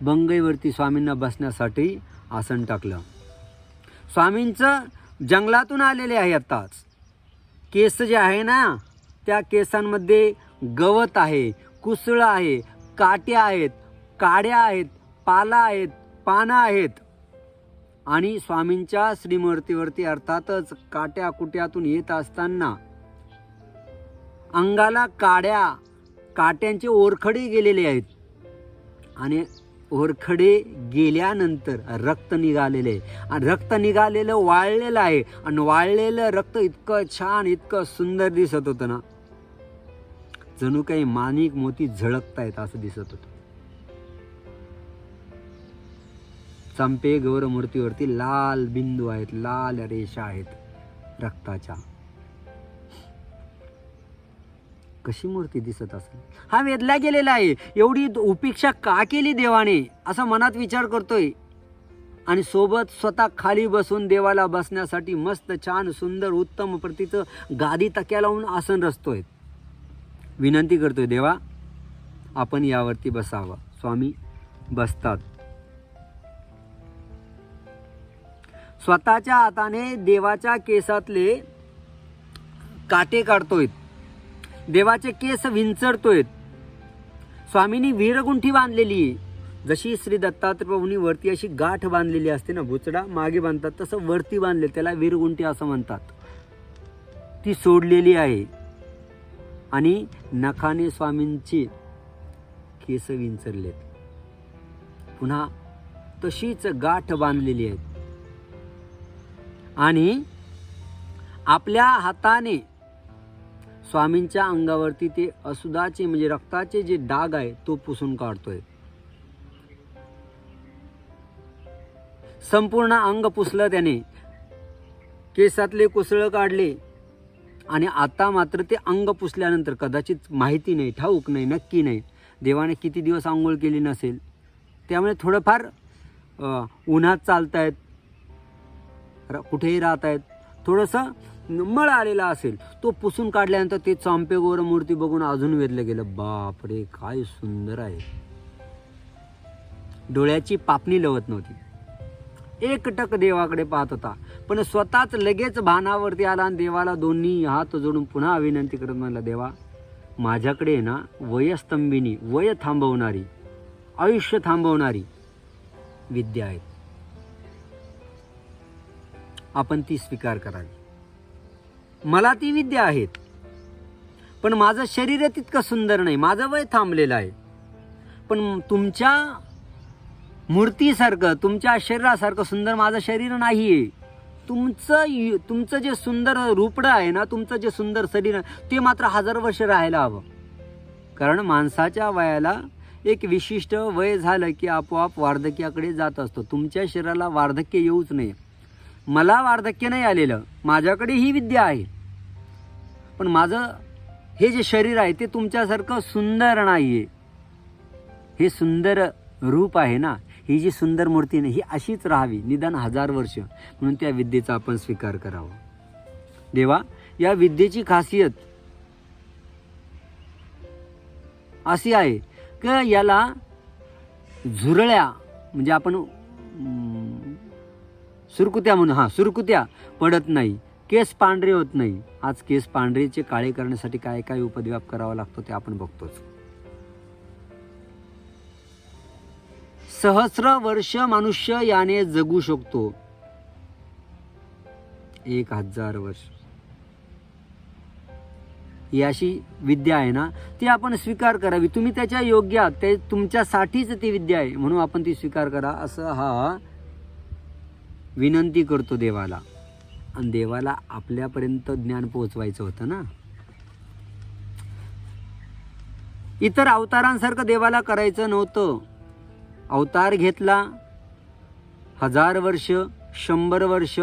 बंगईवरती स्वामींना बसण्यासाठी आसन टाकलं. स्वामींचं जंगलातून आलेले आहे आत्ताच. केस जे आहे ना, त्या केसांमध्ये गवत आहे, कुसळ आहे, काट्या आहेत, काड्या आहेत, पाला आहेत, पानं आहेत. आणि स्वामींच्या श्रीमूर्तीवरती अर्थातच काट्या कुट्यातून येत असताना अंगाला काट्यांचे ओरखडे गेलेले आहेत. आणि ओरखडे गेल्यानंतर रक्त निघालेले आहे. आणि रक्त निघालेलं वाळलेलं आहे. आणि वाळलेलं रक्त इतकं छान, इतकं सुंदर दिसत होतं ना, जणू काही माणिक मोती झळकतायत असं दिसत होतं. चंपे गौर मूर्तीवरती लाल बिंदू आहेत, लाल रेषा आहेत रक्ताच्या. कशी मूर्ती दिसत असेल? हा वेधला गेलेला आहे. एवढी उपेक्षा का केली देवाने असा मनात विचार करतोय. आणि सोबत स्वतः खाली बसून देवाला बसण्यासाठी मस्त छान सुंदर उत्तम प्रतीचं गादी तक्या लावून आसन रचतोय. विनंती करतोय, देवा आपण यावरती बसावं. स्वामी बसतात. स्वतःच्या हाताने देवाच्या केसातले काटे काढतोय. देवाचे केस विंचरतोय. स्वामींनी वीरगुंठी बांधलेली आहे. जशी श्री दत्तात्रय प्रभूंनी वरती अशी गाठ बांधलेली असते ना, बुचडा मागे बांधतात, तसं वरती बांधले, त्याला वीरगुंठी असं म्हणतात. ती सोडलेली आहे आणि नखाने स्वामींची केस विंचरलेत. पुन्हा तशीच गाठ बांधलेली आहे आणि आपल्या हाताने स्वामींच्या अंगावरती ते अशुद्धाचे म्हणजे रक्ताचे जे डाग आहे तो पुसून काढतोय. संपूर्ण अंग पुसलं त्याने, केसातले कुसळ काढले आणि आता मात्र ते अंग पुसल्यानंतर कदाचित माहिती नाही, ठाऊक नाही, नक्की नाही देवाने किती दिवस आंघोळ केली नसेल, त्यामुळे थोडंफार उन्हात चालतायत, कुठेही राहत आहेत, थोडंसं मळ आलेला असेल, तो पुसून काढल्यानंतर ते चांपेगोर मूर्ती बघून अजून वेधलं गेलं. बापरे काय सुंदर आहे. डोळ्याची पापणी लवत नव्हती. एकटक देवाकडे पाहत होता, पण स्वतःच लगेच भानावरती आला आणि देवाला दोन्ही हात जोडून पुन्हा विनंती करत म्हणला, देवा माझ्याकडे आहे ना वयस्तंभिनी, वय थांबवणारी, आयुष्य थांबवणारी विद्या आहे, आपण ती स्वीकार करावी. मला ती विद्या आहेत, पण माझं शरीर तितकं सुंदर नाही, माझं वय थांबलेलं आहे. पण तुमच्या मूर्तीसारखं, तुमच्या शरीरासारखं सुंदर माझं शरीर नाही आहे. तुमचं जे सुंदर रूपडं आहे ना, तुमचं जे सुंदर शरीर आहे ते मात्र 1000 वर्ष राहायला हवं. कारण माणसाच्या वयाला एक विशिष्ट वय झालं की आपोआप वार्धक्याकडे जात असतो. तुमच्या शरीराला वार्धक्य येऊच नये. मला वार्धक्य नाही आलेलं, माझ्याकडे ही विद्या आहे, पण माझं हे जे शरीर आहे ते तुमच्यासारखं सुंदर नाही आहे. हे सुंदर रूप आहे ना, ही जी सुंदर मूर्ती नाही, ही अशीच राहावी निदान 1000 वर्ष. म्हणून त्या विद्येचा आपण स्वीकार करावा. देवा या विद्येची खासियत अशी आहे की याला झुरळ्या म्हणजे आपण सुरकुत्या म्हणून सुरकुत्या पडत नाही, केस पांढरे होत नाही. आज केस पांढरेचे काळे करण्यासाठी काय काय उपद्व्याप करावा लागतो ते आपण बघतोच. सहस्र वर्ष मनुष्य याने जगू शकतो, 1000 वर्ष. ही अशी विद्या आहे ना, ती आपण स्वीकार करावी. तुम्ही त्याच्या योग्य आहात, ते तुमच्यासाठीच ती विद्या आहे, म्हणून आपण ती स्वीकार करा असं हा विनंती करतो देवाला. आणि देवाला आपल्यापर्यंत ज्ञान पोहोचवायचं होतं ना. इतर अवतारांसारखं देवाला करायचं नव्हतं. अवतार घेतला, 1000 वर्ष 100 वर्ष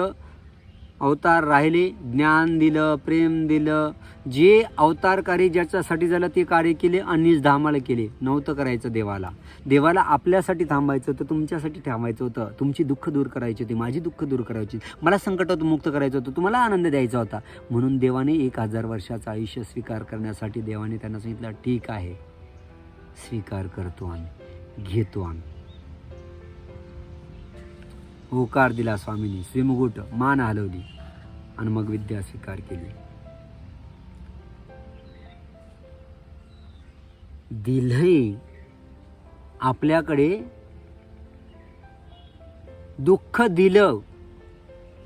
अवतार राहिले, ज्ञान दिलं, प्रेम दिलं, जे अवतार कार्य ज्याच्यासाठी झालं ते कार्य केले आणि धामाला केले. नव्हतं करायचं देवाला. देवाला आपल्यासाठी थांबायचं होतं, तुमच्यासाठी थांबायचं होतं. तुमची दुःख दूर करायची होती, माझी दुःख दूर करायची, मला संकटातून मुक्त करायचं होतं, तुम्हाला आनंद द्यायचा होता. म्हणून देवाने 1000 वर्षाचं आयुष्य स्वीकार करण्यासाठी देवाने त्यांना सांगितलं, ठीक आहे स्वीकार करतो आम्ही, घेतो आम्ही. होकार दिला स्वामींनी, श्रीमुकुट मान हलवली आणि मग विद्या स्वीकार केली. दिलंय आपल्याकडे, दुःख दिलं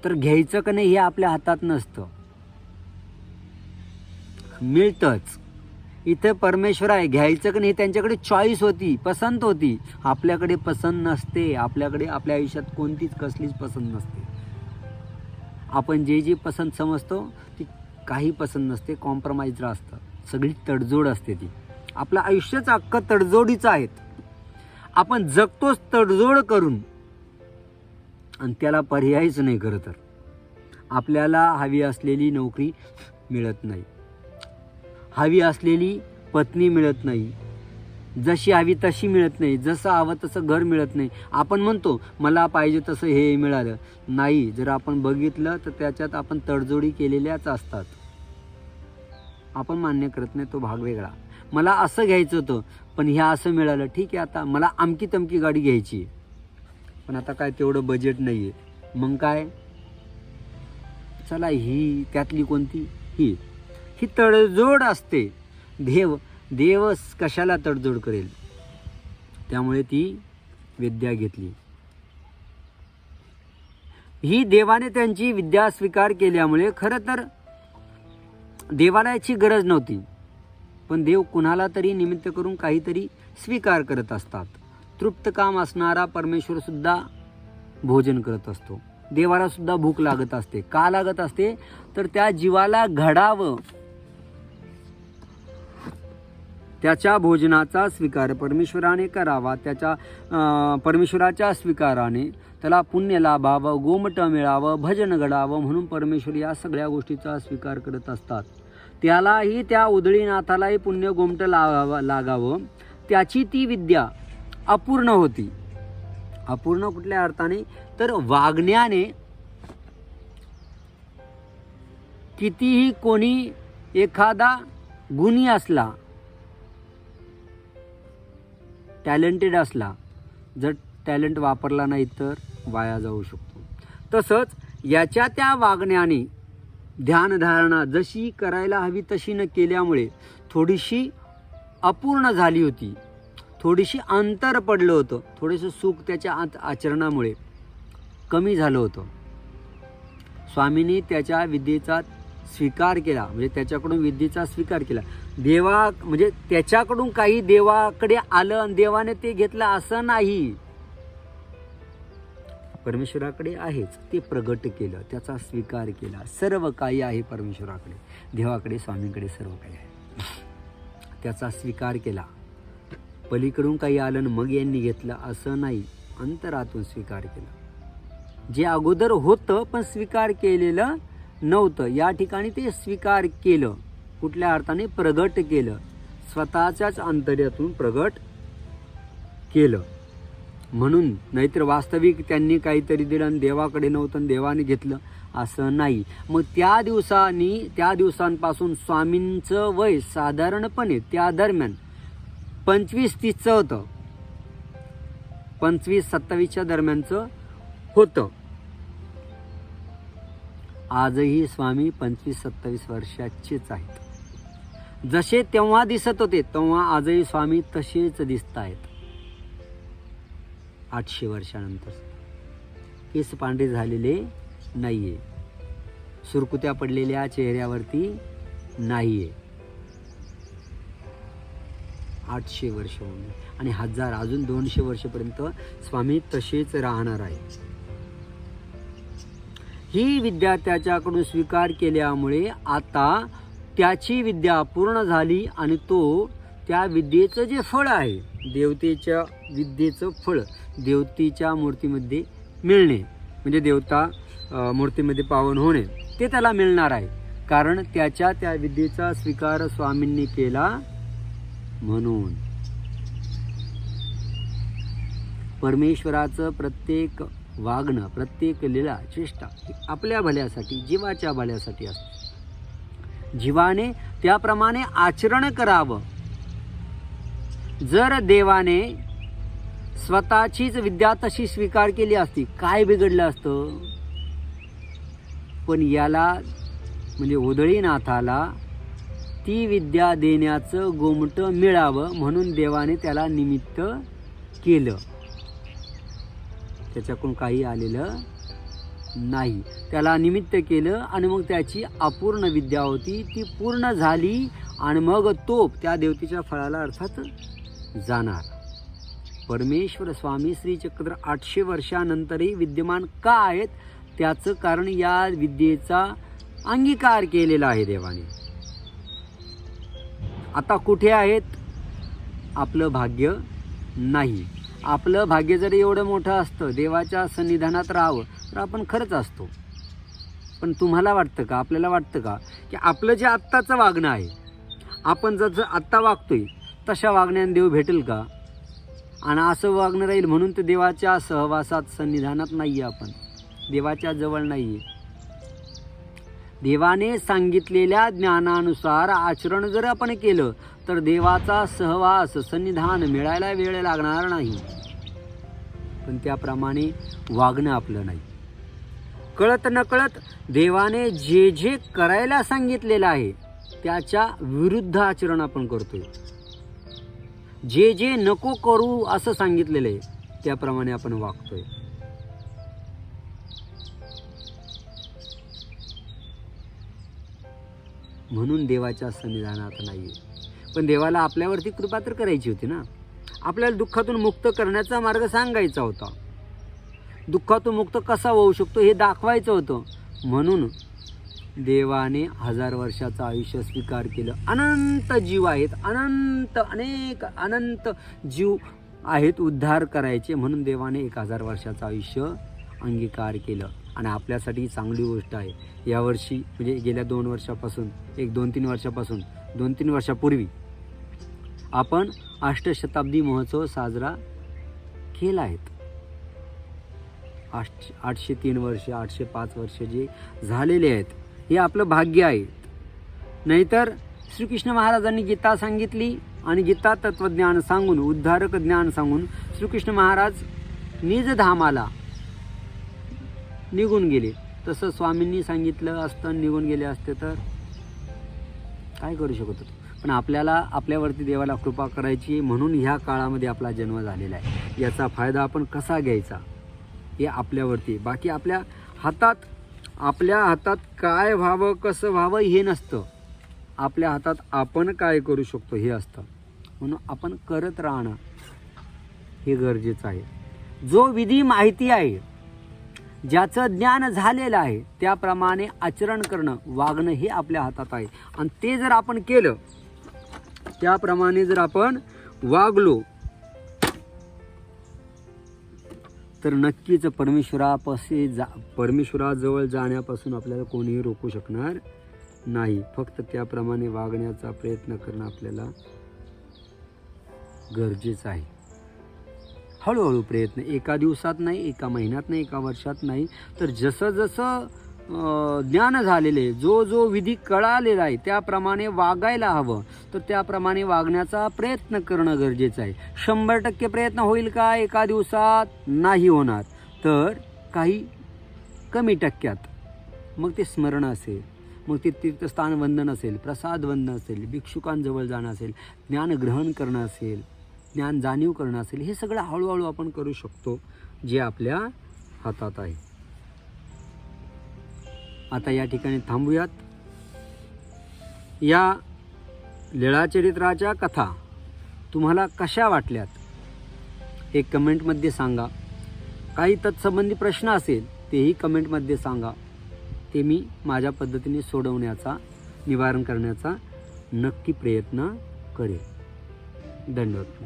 तर घ्यायचं का नाही हे आपल्या हातात नसतं, मिळतंच. इथे परमेश्वर आहे, घ्यायचं का नाही त्यांच्याकडे चॉईस होती, पसंत होती. आपल्याकडे पसंत नसते. आपल्याकडे आपल्या आयुष्यात कोणतीच कसलीच पसंत नसते. आपण जे जे पसंत समजतो ती काही पसंत नसते, कॉम्प्रोमाइज असतं, सगळी तडजोड असते. ती आपलं आयुष्याचं हक्क तडजोडीचं आहेत. आपण जगतोच तडजोड करून आणि त्याला पर्यायच नाही. खरं तर आपल्याला हवी असलेली नोकरी मिळत नाही. हवी असलेली पत्नी मिळत नाही, जशी हवी तशी मिळत नाही, जसं हवं तसं घर मिळत नाही. आपण म्हणतो मला पाहिजे तसं हे मिळालं नाही. जर आपण बघितलं तर त्याच्यात आपण तडजोडी केलेल्याच असतात. आपण मान्य करत नाही, तो भाग वेगळा. मला असं घ्यायचं होतं पण हे असं मिळालं, ठीक आहे. आता मला अमकी तमकी गाडी घ्यायची पण आता काय तेवढं बजेट नाही आहे. मग काय, चला ही त्यातली कोणती, ही तडजोड असते. देव कशाला तडजोड करेल. त्यामुळे ती विद्या घेतली. ही देवाने त्यांची विद्या स्वीकार केल्यामुळे खरं तर देवाला याची गरज नव्हती, पण देव कुणाला तरी निमित्त करून काहीतरी स्वीकार करत असतात. तृप्त काम असणारा परमेश्वर सुद्धा भोजन करत असतो. देवाला सुद्धा भूक लागत असते. का लागत असते तर त्या जीवाला घडावं, त्याच्या भोजनाचा स्वीकार परमेश्वराने करावा. परमेश्वराच्या स्वीकाराने त्याला पुण्य लाभावं, गोमट मिळावं, भजन घडावं म्हणून परमेश्वर या सगळ्या गोष्टीचा स्वीकार करत असतात. त्यालाही, त्या उदळीनाथालाही पुण्य गोमट लागावं. त्याची ती विद्या अपूर्ण होती. अपूर्ण कुठल्या अर्थाने तर वागण्याने कितीही कोणी एखादा गुणी असला, टॅलेंटेड असला, जर टॅलेंट वापरला नाही तर वाया जाऊ शकतो. तसंच याच्या त्या वागण्याने ध्यानधारणा जशी करायला हवी तशी न केल्यामुळे थोडीशी अपूर्ण झाली होती, थोडीशी अंतर पडलं होतं, थोडंसं सुख त्याच्या आचरणामुळे कमी झालं होतं. स्वामींनी त्याच्या विद्येचा स्वीकार केला, म्हणजे त्याच्याकडून विद्येचा स्वीकार केला. म्हणजे त्याच्याकडून काही देवाकडे आलं आणि देवाने ते घेतलं असं नाही. परमेश्वराकडे आहेच, ते प्रगट केलं, त्याचा स्वीकार केला. सर्व काही आहे परमेश्वराकडे, देवाकडे, स्वामींकडे सर्व काही आहे. त्याचा स्वीकार केला. पलीकडून काही आलं आणि मग यांनी घेतलं असं नाही, अंतरातून स्वीकार केला. जे अगोदर होतं पण स्वीकार केलेलं नव्हतं, या ठिकाणी ते स्वीकार केलं. कुठल्या अर्थाने प्रगट केलं, स्वतःच्याच अंतर्यातून प्रगट केलं म्हणून. नाहीतर वास्तविक त्यांनी काहीतरी दिलं आणि देवाकडे नव्हतं आणि देवाने घेतलं असं नाही. मग त्या दिवसांपासून स्वामींचं वय साधारणपणे त्या दरम्यान 25-30चं होतं, 25-27च्या दरम्यानचं होतं. आजही स्वामी 25-27 वर्षाचेच आहेत. जसे तेव्हा दिसत होते तेव्हा आजही स्वामी तसेच दिसत आहेत. 800 वर्षानंतर केस पांढरे झालेले नाहीये, सुरकुत्या पडलेल्या चेहऱ्यावरती नाहीये. 800 वर्ष आणि 1000 अजून 200 वर्षापर्यंत स्वामी तसेच राहणार आहे. ही विद्या त्याच्याकडून स्वीकार केल्यामुळे आता त्याची विद्या पूर्ण झाली आणि तो त्या विद्येचं जे फळ आहे, देवतेच्या विद्येचं फळ देवतेच्या मूर्तीमध्ये मिळणे, म्हणजे देवता मूर्तीमध्ये पावन होणे, ते त्याला मिळणार आहे. कारण त्या विद्येचा स्वीकार स्वामींनी केला. म्हणून परमेश्वराचं प्रत्येक वागणं, प्रत्येक लीला चेष्टा आपल्या भल्यासाठी, जीवाच्या भल्यासाठी असते. जीवाने त्याप्रमाणे आचरण करावं. जर देवाने स्वतःचीच विद्या तशी स्वीकार केली असती, काय बिघडलं असतं. पण याला म्हणजे उदळीनाथाला ती विद्या देण्याचं गोमट मिळावं म्हणून देवाने त्याला निमित्त केलं. त्याच्याकडून काही आलेलं नाही, त्याला निमित्त केलं आणि मग त्याची अपूर्ण विद्या होती ती पूर्ण झाली आणि मग तो त्या देवतेच्या फळाला अर्थात जाणार. परमेश्वर स्वामी श्रीचक्र 800 वर्षानंतरही विद्यमान का आहेत, त्याचं कारण या विद्येचा अंगीकार केलेला आहे देवाने. आता कुठे आहेत, आपलं भाग्य नाही. आपलं भाग्य जरी एवढं मोठं असतं, देवाच्या सन्निधानात राहावं, तर आपण खरंच असतो. पण तुम्हाला वाटतं का, आपल्याला वाटतं का की आपलं जे आत्ताचं वागणं आहे, आपण जसं आत्ता वागतोय तशा वागण्याने देव भेटेल का? आणि असं वागणं राहील म्हणून तर देवाच्या सहवासात सन्निधानात नाही आहे, आपण देवाच्या जवळ नाही आहे. देवाने सांगितलेल्या ज्ञानानुसार आचरण जर आपण केलं तर देवाचा सहवास सन्निधान मिळायला वेळ लागणार नाही. पण त्याप्रमाणे वागणं आपलं नाही. कळत नकळत देवाने जे जे करायला सांगितलेलं आहे त्याच्या विरुद्ध आचरण आपण करतोय. जे जे नको करू असं सांगितलेलं आहे त्याप्रमाणे आपण वागतोय. म्हणून देवाच्या सन्निधानात नाही. पण देवाला आपल्यावरती कृपा तर करायची होती ना. आपल्याला दुःखातून मुक्त करण्याचा मार्ग सांगायचा होता. दुःखातून मुक्त कसा होऊ शकतो हे दाखवायचं होतं. म्हणून देवाने 1000 वर्षाचं आयुष्य स्वीकार केलं. अनंत जीव आहेत, अनंत जीव आहेत उद्धार करायचे, म्हणून देवाने 1000 वर्षाचं आयुष्य अंगीकार केलं. आणि आपल्यासाठी चांगली गोष्ट आहे. यावर्षी म्हणजे गेल्या 2 वर्षापासून 2-3 वर्षापासून 2-3 वर्षापूर्वी आपण अष्टशताब्दी महोत्सव साजरा केला आहे. 803 वर्ष 805 वर्ष जे झालेले आहेत हे आपलं भाग्य आहे. नाहीतर श्रीकृष्ण महाराजांनी गीता सांगितली आणि गीता तत्वज्ञान सांगून, उद्धारक ज्ञान सांगून श्रीकृष्ण महाराज निजधामाला निघून गेले. तसं स्वामींनी सांगितलं असतं निघून गेले असते तर काय करू शकत होतो. पण आपल्याला आपल्यावरती देवाला कृपा करायची म्हणून ह्या काळामध्ये आपला जन्म झालेला आहे. याचा फायदा आपण कसा घ्यायचा हे आपल्यावरती. बाकी आपल्या हातात काय व्हावं कसं व्हावं हे नसतं. आपल्या हातात आपण काय करू शकतो हे असतं. म्हणून आपण करत राहणं हे गरजेचं आहे. जो विधी माहिती आहे, ज्याचं ज्ञान झालेलं आहे त्याप्रमाणे आचरण करणं, वागणं हे आपल्या हातात आहे. आणि ते जर आपण केलं, त्याप्रमाणे जर आपण वागलो तर नक्कीच परमेश्वराजवळ जाण्यापासून आपल्याला कोणीही रोखू शकणार नाही. फक्त त्याप्रमाणे वागण्याचा प्रयत्न करणं आपल्याला गरजेचं आहे. हळूहळू प्रयत्न, एका दिवसात नाही, एका महिन्यात नाही, एका वर्षात नाही, तर जसं जसं ज्ञान झालेले, जो विधी कळालेला आहे त्याप्रमाणे वागायला हवं. तर त्याप्रमाणे वागण्याचा प्रयत्न करणं गरजेचं आहे. 100% प्रयत्न होईल का एका दिवसात? नाही होणार. तर काही कमी टक्क्यात, मग ते स्मरण असेल, मग ते तीर्थस्थान वंदन असेल, प्रसाद वंदन असेल, भिक्षुकांजवळ जाणं असेल, ज्ञान ग्रहण करणं असेल, ज्ञान जाणीव करणं असेल, हे सगळं हळूहळू आपण करू शकतो जे आपल्या हातात आहे. आता या ठिकाणी थांबूयात. या लीळाचरित्राच्या कथा तुम्हाला कशा वाटल्यात हे कमेंटमध्ये सांगा. काही तत्संबंधी प्रश्न असेल तेही कमेंटमध्ये सांगा. ते मी माझ्या पद्धतीने सोडवण्याचा, निवारण करण्याचा नक्की प्रयत्न करेन. धन्यवाद.